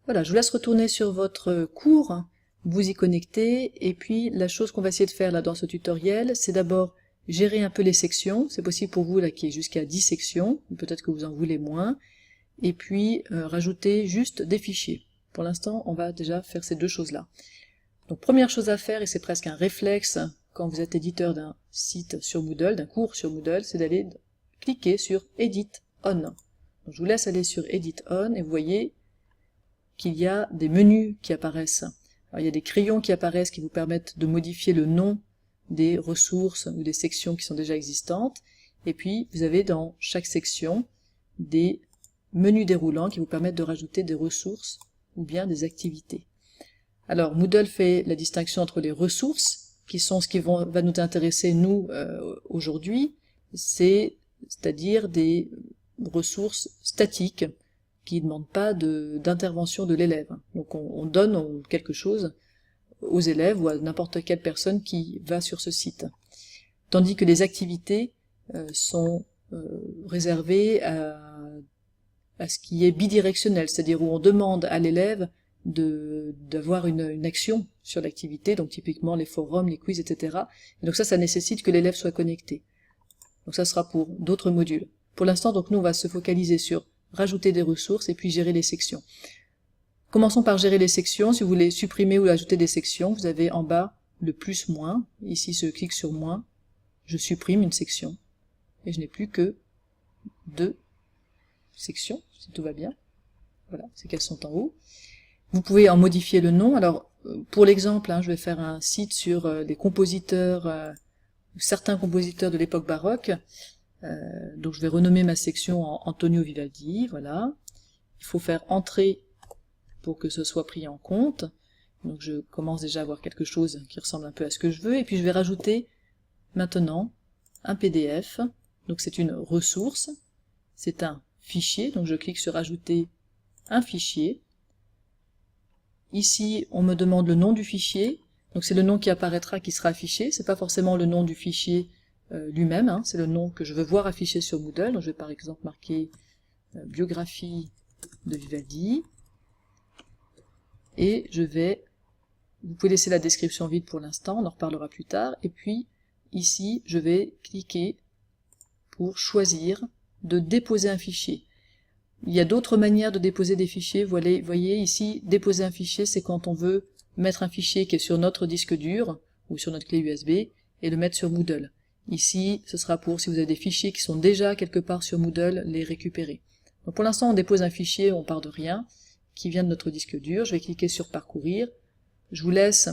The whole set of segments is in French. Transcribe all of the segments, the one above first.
Voilà, je vous laisse retourner sur votre cours, vous y connecter, et puis la chose qu'on va essayer de faire là dans ce tutoriel, c'est d'abord gérer un peu les sections. C'est possible pour vous là qu'il y ait jusqu'à 10 sections, peut-être que vous en voulez moins, et puis rajouter juste des fichiers. Pour l'instant, on va déjà faire ces deux choses-là. Donc première chose à faire, et c'est presque un réflexe quand vous êtes éditeur d'un site sur Moodle, d'un cours sur Moodle, c'est d'aller cliquer sur Edit On. Donc je vous laisse aller sur Edit On, et vous voyez qu'il y a des menus qui apparaissent. Alors, il y a des crayons qui apparaissent qui vous permettent de modifier le nom des ressources ou des sections qui sont déjà existantes, et puis vous avez dans chaque section des menus déroulants qui vous permettent de rajouter des ressources ou bien des activités. Alors Moodle fait la distinction entre les ressources, qui sont ce qui va nous intéresser nous aujourd'hui, c'est-à-dire des ressources statiques, qui ne demandent pas d'intervention de l'élève. Donc on donne quelque chose aux élèves ou à n'importe quelle personne qui va sur ce site. Tandis que les activités sont réservées à ce qui est bidirectionnel, c'est-à-dire où on demande à l'élève d'avoir une action sur l'activité, donc typiquement les forums, les quiz, etc. Et donc ça nécessite que l'élève soit connecté. Donc ça sera pour d'autres modules. Pour l'instant, donc nous on va se focaliser sur rajouter des ressources et puis gérer les sections. Commençons par gérer les sections. Si vous voulez supprimer ou ajouter des sections, vous avez en bas le plus moins. Ici, je clique sur moins, je supprime une section et je n'ai plus que 2 sections, si tout va bien. Voilà, c'est qu'elles sont en haut. Vous pouvez en modifier le nom. Alors, pour l'exemple, je vais faire un site sur les compositeurs, certains compositeurs de l'époque baroque. Donc je vais renommer ma section en Antonio Vivaldi, voilà. Il faut faire entrer pour que ce soit pris en compte. Donc je commence déjà à avoir quelque chose qui ressemble un peu à ce que je veux, et puis je vais rajouter maintenant un PDF. Donc c'est une ressource, c'est un fichier, donc je clique sur ajouter un fichier. Ici on me demande le nom du fichier, donc c'est le nom qui apparaîtra qui sera affiché, c'est pas forcément le nom du fichier lui-même, c'est le nom que je veux voir affiché sur Moodle. Donc je vais par exemple marquer biographie de Vivaldi, et vous pouvez laisser la description vide pour l'instant, on en reparlera plus tard, et puis ici je vais cliquer pour choisir de déposer un fichier. Il y a d'autres manières de déposer des fichiers, vous voyez ici, déposer un fichier, c'est quand on veut mettre un fichier qui est sur notre disque dur, ou sur notre clé USB, et le mettre sur Moodle. Ici, ce sera pour, si vous avez des fichiers qui sont déjà quelque part sur Moodle, les récupérer. Donc pour l'instant, on dépose un fichier, on part de rien, qui vient de notre disque dur. Je vais cliquer sur Parcourir. Je vous laisse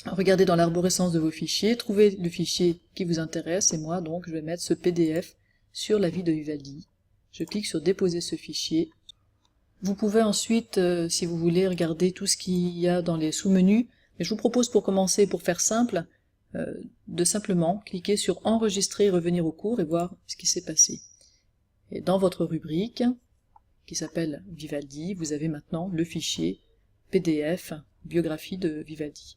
regarder dans l'arborescence de vos fichiers, trouver le fichier qui vous intéresse, et moi, donc, je vais mettre ce PDF sur la vie de Vivaldi. Je clique sur Déposer ce fichier. Vous pouvez ensuite, si vous voulez, regarder tout ce qu'il y a dans les sous-menus, mais je vous propose pour commencer, pour faire simple, de simplement cliquer sur Enregistrer et revenir au cours et voir ce qui s'est passé. Et dans votre rubrique, qui s'appelle Vivaldi, vous avez maintenant le fichier PDF biographie de Vivaldi.